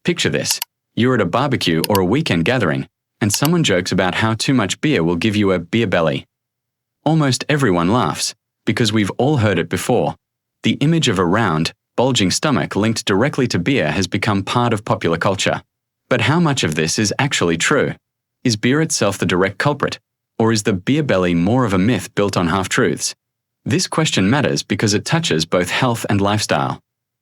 Picture this. You're at a barbecue or a weekend gathering, and someone jokes about how too much beer will give you a beer belly. Almost everyone laughs, because we've all heard it before. The image of a round, bulging stomach linked directly to beer has become part of popular culture. But how much of this is actually true? Is beer itself the direct culprit, or is the beer belly more of a myth built on half-truths? This question matters because it touches both health and lifestyle.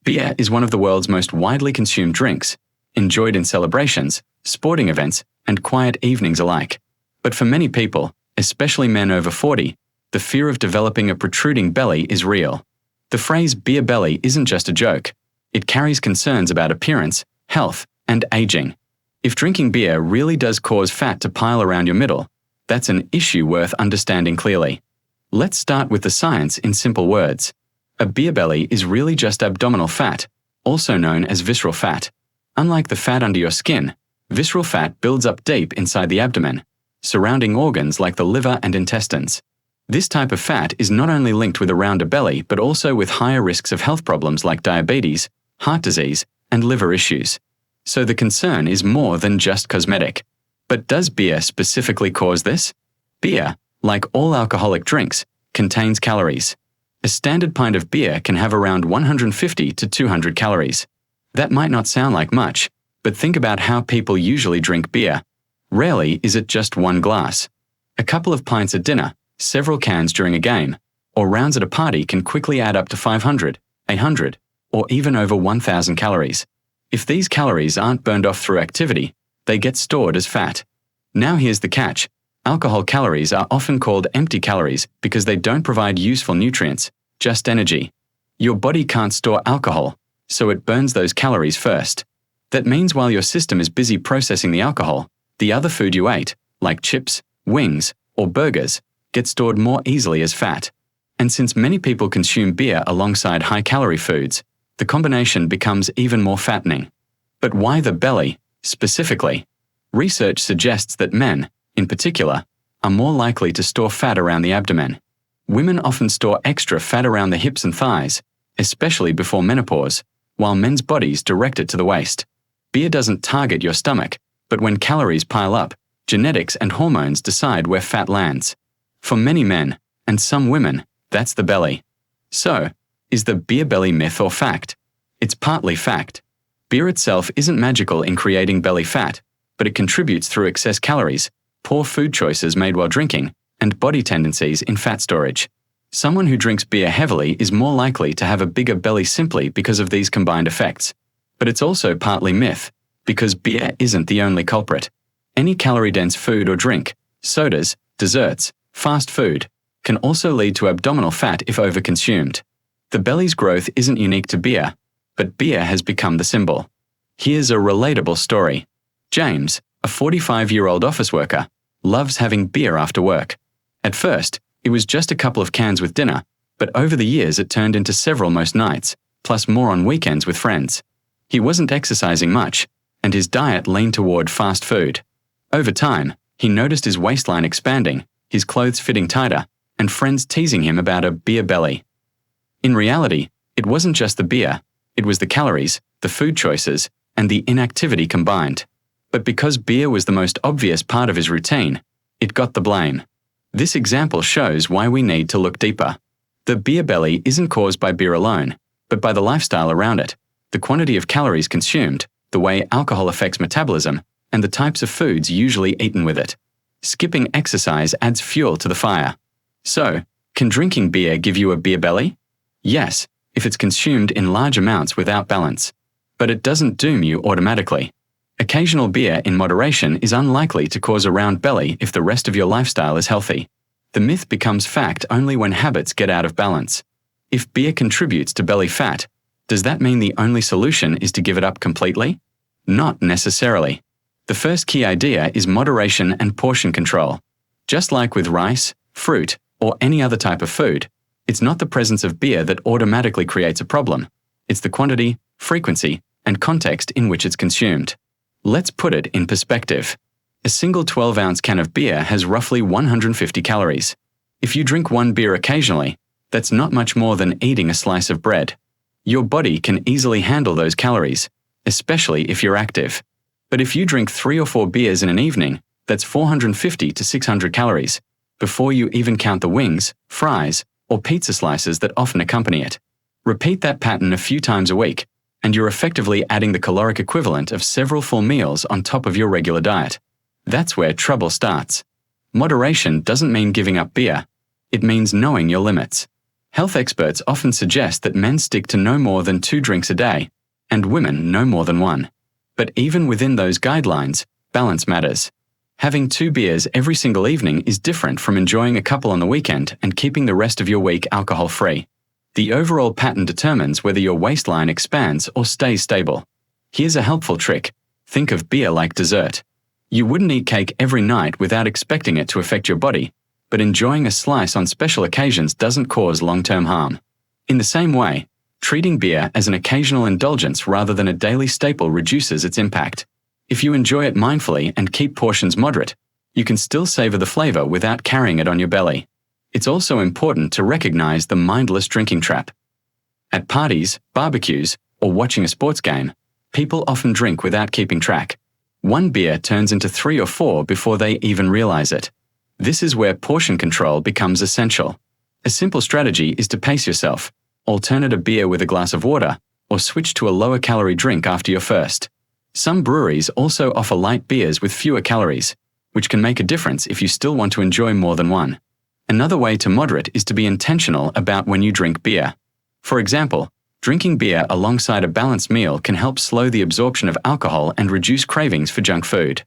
Beer is one of the world's most widely consumed drinks, enjoyed in celebrations, sporting events, and quiet evenings alike. But for many people, especially men over 40, the fear of developing a protruding belly is real. The phrase beer belly isn't just a joke. It carries concerns about appearance, health, and aging. If drinking beer really does cause fat to pile around your middle, that's an issue worth understanding clearly. Let's start with the science in simple words. A beer belly is really just abdominal fat, also known as visceral fat. Unlike the fat under your skin, visceral fat builds up deep inside the abdomen, surrounding organs like the liver and intestines. This type of fat is not only linked with a rounder belly but also with higher risks of health problems like diabetes, heart disease, and liver issues. So the concern is more than just cosmetic. But does beer specifically cause this? Beer, like all alcoholic drinks, contains calories. A standard pint of beer can have around 150 to 200 calories. That might not sound like much, but think about how people usually drink beer. Rarely is it just one glass. A couple of pints at dinner, several cans during a game, or rounds at a party can quickly add up to 500, 800, or even over 1,000 calories. If these calories aren't burned off through activity, they get stored as fat. Now here's the catch. Alcohol calories are often called empty calories because they don't provide useful nutrients, just energy. Your body can't store alcohol, so it burns those calories first. That means while your system is busy processing the alcohol, the other food you ate, like chips, wings, or burgers, gets stored more easily as fat. And since many people consume beer alongside high-calorie foods, the combination becomes even more fattening. But why the belly, specifically? Research suggests that men, in particular, are more likely to store fat around the abdomen. Women often store extra fat around the hips and thighs, especially before menopause, while men's bodies direct it to the waist. Beer doesn't target your stomach, but when calories pile up, genetics and hormones decide where fat lands. For many men, and some women, that's the belly. So, is the beer belly myth or fact? It's partly fact. Beer itself isn't magical in creating belly fat, but it contributes through excess calories, poor food choices made while drinking, and body tendencies in fat storage. Someone who drinks beer heavily is more likely to have a bigger belly simply because of these combined effects. But it's also partly myth, because beer isn't the only culprit. Any calorie-dense food or drink, sodas, desserts, fast food, can also lead to abdominal fat if overconsumed. The belly's growth isn't unique to beer, but beer has become the symbol. Here's a relatable story. James, a 45-year-old office worker, loves having beer after work. At first, it was just a couple of cans with dinner, but over the years it turned into several most nights, plus more on weekends with friends. He wasn't exercising much, and his diet leaned toward fast food. Over time, he noticed his waistline expanding, his clothes fitting tighter, and friends teasing him about a beer belly. In reality, it wasn't just the beer, it was the calories, the food choices, and the inactivity combined. But because beer was the most obvious part of his routine, it got the blame. This example shows why we need to look deeper. The beer belly isn't caused by beer alone, but by the lifestyle around it, the quantity of calories consumed, the way alcohol affects metabolism, and the types of foods usually eaten with it. Skipping exercise adds fuel to the fire. So, can drinking beer give you a beer belly? Yes, if it's consumed in large amounts without balance. But it doesn't doom you automatically. Occasional beer in moderation is unlikely to cause a round belly if the rest of your lifestyle is healthy. The myth becomes fact only when habits get out of balance. If beer contributes to belly fat, does that mean the only solution is to give it up completely? Not necessarily. The first key idea is moderation and portion control. Just like with rice, fruit, or any other type of food, it's not the presence of beer that automatically creates a problem. It's the quantity, frequency, and context in which it's consumed. Let's put it in perspective. A single 12-ounce can of beer has roughly 150 calories. If you drink one beer occasionally, that's not much more than eating a slice of bread. Your body can easily handle those calories, especially if you're active. But if you drink 3 or 4 beers in an evening, that's 450 to 600 calories, before you even count the wings, fries, or pizza slices that often accompany it. Repeat that pattern a few times a week, and you're effectively adding the caloric equivalent of several full meals on top of your regular diet. That's where trouble starts. Moderation doesn't mean giving up beer. It means knowing your limits. Health experts often suggest that men stick to no more than 2 drinks a day, and women no more than 1. But even within those guidelines, balance matters. Having 2 beers every single evening is different from enjoying a couple on the weekend and keeping the rest of your week alcohol-free. The overall pattern determines whether your waistline expands or stays stable. Here's a helpful trick. Think of beer like dessert. You wouldn't eat cake every night without expecting it to affect your body, but enjoying a slice on special occasions doesn't cause long-term harm. In the same way, treating beer as an occasional indulgence rather than a daily staple reduces its impact. If you enjoy it mindfully and keep portions moderate, you can still savor the flavor without carrying it on your belly. It's also important to recognize the mindless drinking trap. At parties, barbecues, or watching a sports game, people often drink without keeping track. 1 beer turns into 3 or 4 before they even realize it. This is where portion control becomes essential. A simple strategy is to pace yourself, alternate a beer with a glass of water, or switch to a lower-calorie drink after your first. Some breweries also offer light beers with fewer calories, which can make a difference if you still want to enjoy more than 1. Another way to moderate is to be intentional about when you drink beer. For example, drinking beer alongside a balanced meal can help slow the absorption of alcohol and reduce cravings for junk food.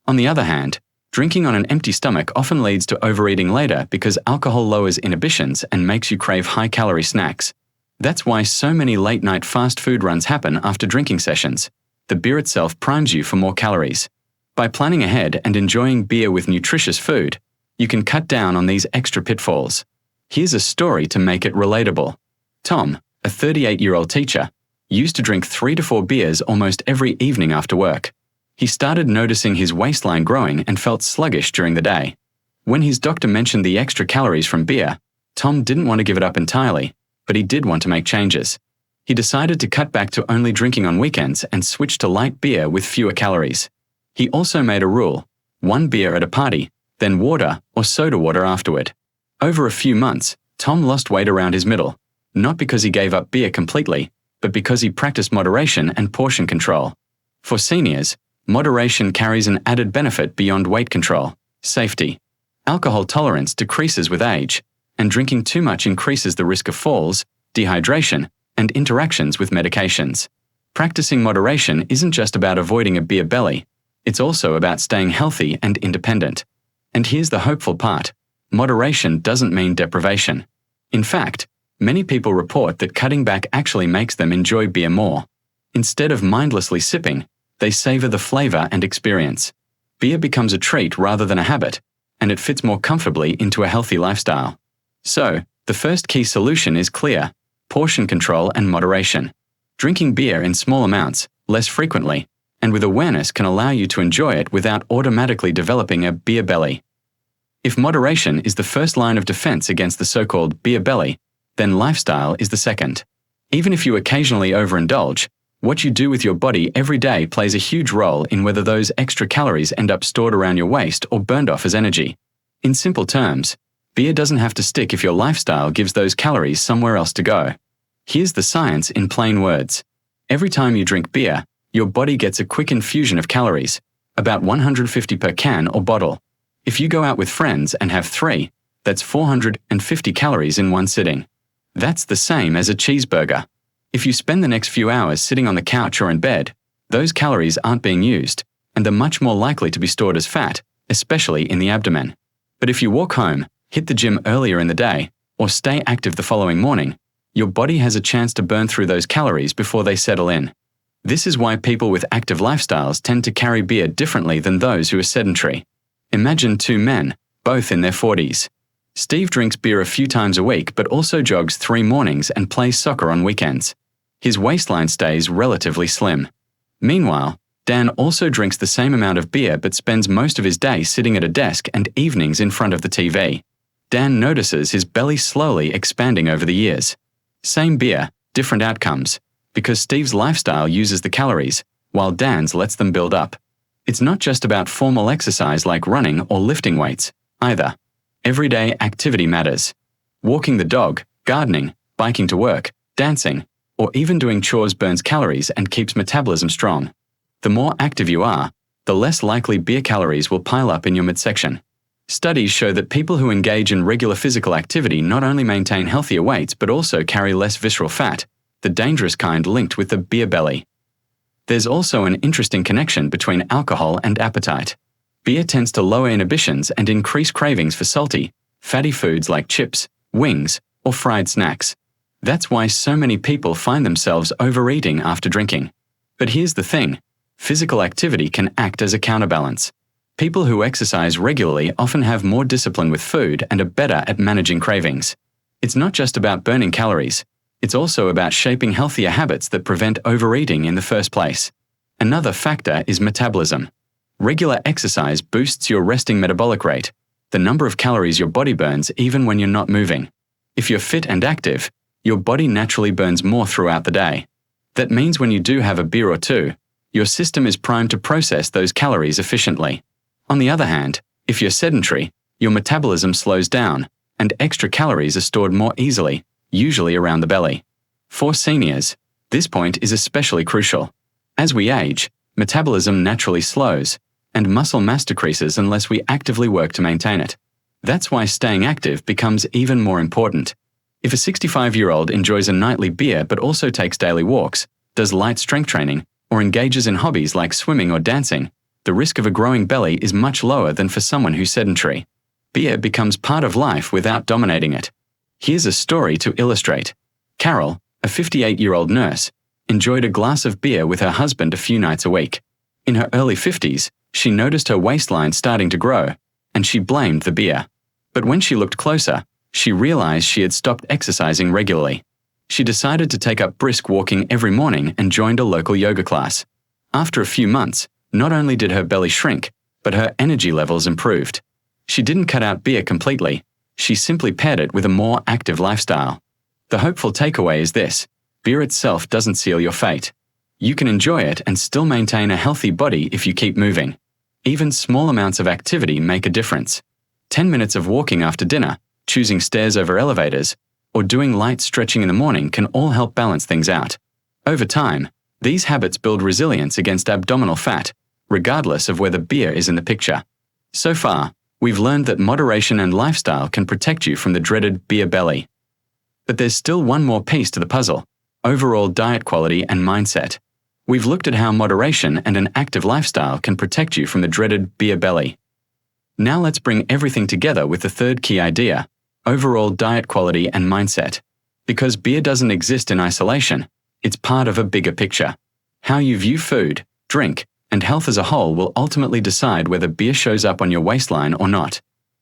On the other hand, drinking on an empty stomach often leads to overeating later because alcohol lowers inhibitions and makes you crave high-calorie snacks. That's why so many late-night fast food runs happen after drinking sessions. The beer itself primes you for more calories. By planning ahead and enjoying beer with nutritious food, you can cut down on these extra pitfalls. Here's a story to make it relatable. Tom, a 38-year-old teacher, used to drink 3 to 4 beers almost every evening after work. He started noticing his waistline growing and felt sluggish during the day. When his doctor mentioned the extra calories from beer, Tom didn't want to give it up entirely, but he did want to make changes. He decided to cut back to only drinking on weekends and switch to light beer with fewer calories. He also made a rule: 1 beer at a party, then water or soda water afterward. Over a few months, Tom lost weight around his middle, not because he gave up beer completely, but because he practiced moderation and portion control. For seniors, moderation carries an added benefit beyond weight control: safety. Alcohol tolerance decreases with age, and drinking too much increases the risk of falls, dehydration, and interactions with medications. Practicing moderation isn't just about avoiding a beer belly, it's also about staying healthy and independent. And here's the hopeful part: moderation doesn't mean deprivation. In fact, many people report that cutting back actually makes them enjoy beer more. Instead of mindlessly sipping, they savor the flavor and experience. Beer becomes a treat rather than a habit, and it fits more comfortably into a healthy lifestyle. So, the first key solution is clear: portion control and moderation. Drinking beer in small amounts, less frequently, and with awareness can allow you to enjoy it without automatically developing a beer belly. If moderation is the first line of defense against the so-called beer belly, then lifestyle is the second. Even if you occasionally overindulge, what you do with your body every day plays a huge role in whether those extra calories end up stored around your waist or burned off as energy. In simple terms, beer doesn't have to stick if your lifestyle gives those calories somewhere else to go. Here's the science in plain words. Every time you drink beer, your body gets a quick infusion of calories, about 150 per can or bottle. If you go out with friends and have 3, that's 450 calories in one sitting. That's the same as a cheeseburger. If you spend the next few hours sitting on the couch or in bed, those calories aren't being used, and they're much more likely to be stored as fat, especially in the abdomen. But if you walk home, hit the gym earlier in the day, or stay active the following morning, your body has a chance to burn through those calories before they settle in. This is why people with active lifestyles tend to carry beer differently than those who are sedentary. Imagine 2 men, both in their 40s. Steve drinks beer a few times a week but also jogs 3 mornings and plays soccer on weekends. His waistline stays relatively slim. Meanwhile, Dan also drinks the same amount of beer but spends most of his day sitting at a desk and evenings in front of the TV. Dan notices his belly slowly expanding over the years. Same beer, different outcomes. because Steve's lifestyle uses the calories, while Dan's lets them build up. It's not just about formal exercise like running or lifting weights, either. Everyday activity matters. Walking the dog, gardening, biking to work, dancing, or even doing chores burns calories and keeps metabolism strong. The more active you are, the less likely beer calories will pile up in your midsection. Studies show that people who engage in regular physical activity not only maintain healthier weights but also carry less visceral fat, the dangerous kind linked with the beer belly. There's also an interesting connection between alcohol and appetite. Beer tends to lower inhibitions and increase cravings for salty, fatty foods like chips, wings, or fried snacks. That's why so many people find themselves overeating after drinking. But here's the thing. Physical activity can act as a counterbalance. People who exercise regularly often have more discipline with food and are better at managing cravings. It's not just about burning calories. It's also about shaping healthier habits that prevent overeating in the first place. Another factor is metabolism. Regular exercise boosts your resting metabolic rate, the number of calories your body burns even when you're not moving. If you're fit and active, your body naturally burns more throughout the day. That means when you do have a beer or two, your system is primed to process those calories efficiently. On the other hand, if you're sedentary, your metabolism slows down, and extra calories are stored more easily, usually around the belly. For seniors, this point is especially crucial. As we age, metabolism naturally slows, and muscle mass decreases unless we actively work to maintain it. That's why staying active becomes even more important. If a 65-year-old enjoys a nightly beer but also takes daily walks, does light strength training, or engages in hobbies like swimming or dancing, the risk of a growing belly is much lower than for someone who's sedentary. Beer becomes part of life without dominating it. Here's a story to illustrate. Carol, a 58-year-old nurse, enjoyed a glass of beer with her husband a few nights a week. In her early 50s, she noticed her waistline starting to grow, and she blamed the beer. But when she looked closer, she realized she had stopped exercising regularly. She decided to take up brisk walking every morning and joined a local yoga class. After a few months, not only did her belly shrink, but her energy levels improved. She didn't cut out beer completely. She simply paired it with a more active lifestyle. The hopeful takeaway is this: beer itself doesn't seal your fate. You can enjoy it and still maintain a healthy body if you keep moving. Even small amounts of activity make a difference. 10 minutes of walking after dinner, choosing stairs over elevators, or doing light stretching in the morning can all help balance things out. Over time, these habits build resilience against abdominal fat, regardless of whether beer is in the picture. So far, we've learned that moderation and lifestyle can protect you from the dreaded beer belly. But there's still one more piece to the puzzle: overall diet quality and mindset. We've looked at how moderation and an active lifestyle can protect you from the dreaded beer belly. Now let's bring everything together with the third key idea: overall diet quality and mindset. Because beer doesn't exist in isolation, it's part of a bigger picture. How you view food, drink, and health as a whole will ultimately decide whether beer shows up on your waistline or not.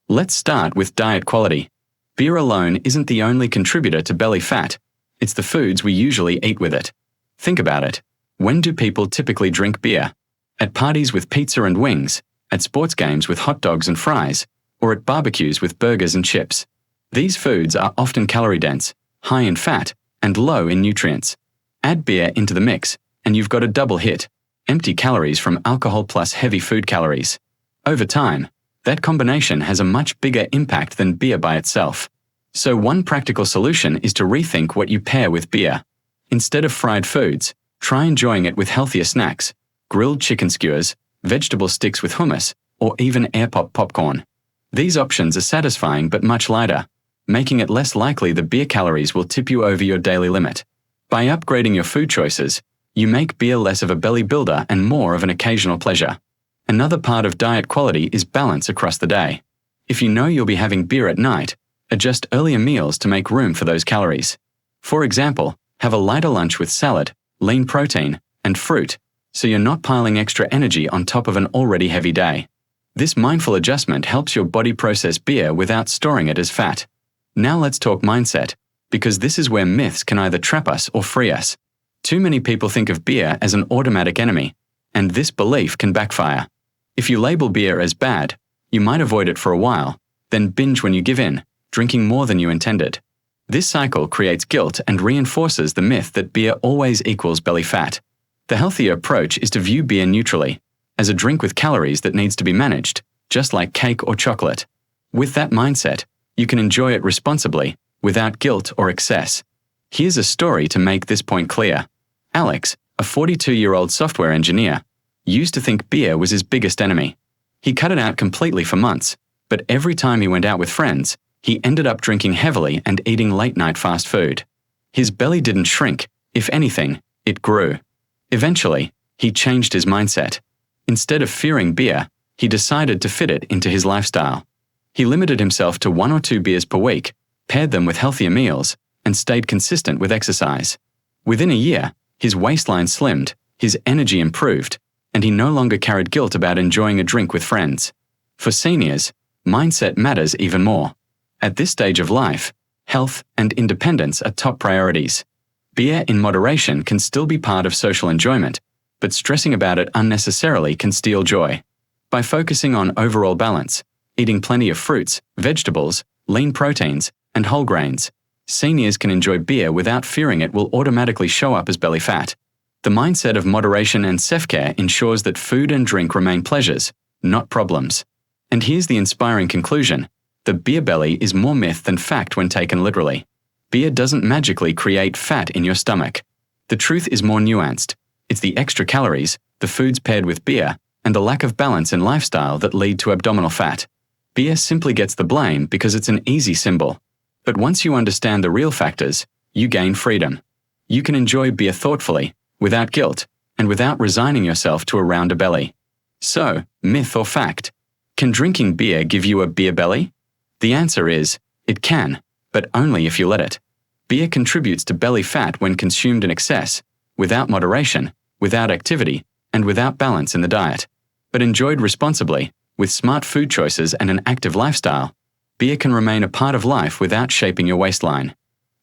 Let's start with diet quality. Beer alone isn't the only contributor to belly fat. It's the foods we usually eat with it. Think about it. When do people typically drink beer? At parties with pizza and wings, at sports games with hot dogs and fries, or at barbecues with burgers and chips. These foods are often calorie-dense, high in fat, and low in nutrients. Add beer into the mix, and you've got a double hit: empty calories from alcohol plus heavy food calories. Over time, that combination has a much bigger impact than beer by itself. So one practical solution is to rethink what you pair with beer. Instead of fried foods, try enjoying it with healthier snacks: grilled chicken skewers, vegetable sticks with hummus, or even air-pop popcorn. These options are satisfying but much lighter, making it less likely the beer calories will tip you over your daily limit. By upgrading your food choices, you make beer less of a belly builder and more of an occasional pleasure. Another part of diet quality is balance across the day. If you know you'll be having beer at night, adjust earlier meals to make room for those calories. For example, have a lighter lunch with salad, lean protein, and fruit, so you're not piling extra energy on top of an already heavy day. This mindful adjustment helps your body process beer without storing it as fat. Now let's talk mindset, because this is where myths can either trap us or free us. Too many people think of beer as an automatic enemy, and this belief can backfire. If you label beer as bad, you might avoid it for a while, then binge when you give in, drinking more than you intended. This cycle creates guilt and reinforces the myth that beer always equals belly fat. The healthier approach is to view beer neutrally, as a drink with calories that needs to be managed, just like cake or chocolate. With that mindset, you can enjoy it responsibly, without guilt or excess. Here's a story to make this point clear. Alex, a 42-year-old software engineer, used to think beer was his biggest enemy. He cut it out completely for months, but every time he went out with friends, he ended up drinking heavily and eating late-night fast food. His belly didn't shrink. If anything, it grew. Eventually, he changed his mindset. Instead of fearing beer, he decided to fit it into his lifestyle. He limited himself to 1 or 2 beers per week, paired them with healthier meals, and stayed consistent with exercise. Within a year, his waistline slimmed, his energy improved, and he no longer carried guilt about enjoying a drink with friends. For seniors, mindset matters even more. At this stage of life, health and independence are top priorities. Beer in moderation can still be part of social enjoyment, but stressing about it unnecessarily can steal joy. By focusing on overall balance, eating plenty of fruits, vegetables, lean proteins, and whole grains, seniors can enjoy beer without fearing it will automatically show up as belly fat. The mindset of moderation and self-care ensures that food and drink remain pleasures, not problems. And here's the inspiring conclusion. The beer belly is more myth than fact when taken literally. Beer doesn't magically create fat in your stomach. The truth is more nuanced. It's the extra calories, the foods paired with beer, and the lack of balance in lifestyle that lead to abdominal fat. Beer simply gets the blame because it's an easy symbol. But once you understand the real factors, you gain freedom. You can enjoy beer thoughtfully, without guilt, and without resigning yourself to a rounder belly. So, myth or fact? Can drinking beer give you a beer belly? The answer is, it can, but only if you let it. Beer contributes to belly fat when consumed in excess, without moderation, without activity, and without balance in the diet. But enjoyed responsibly, with smart food choices and an active lifestyle, beer can remain a part of life without shaping your waistline.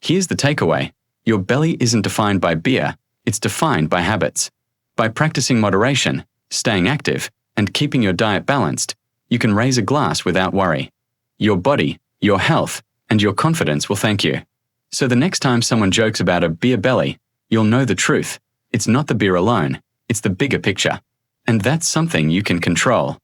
Here's the takeaway. Your belly isn't defined by beer, it's defined by habits. By practicing moderation, staying active, and keeping your diet balanced, you can raise a glass without worry. Your body, your health, and your confidence will thank you. So the next time someone jokes about a beer belly, you'll know the truth. It's not the beer alone, it's the bigger picture. And that's something you can control.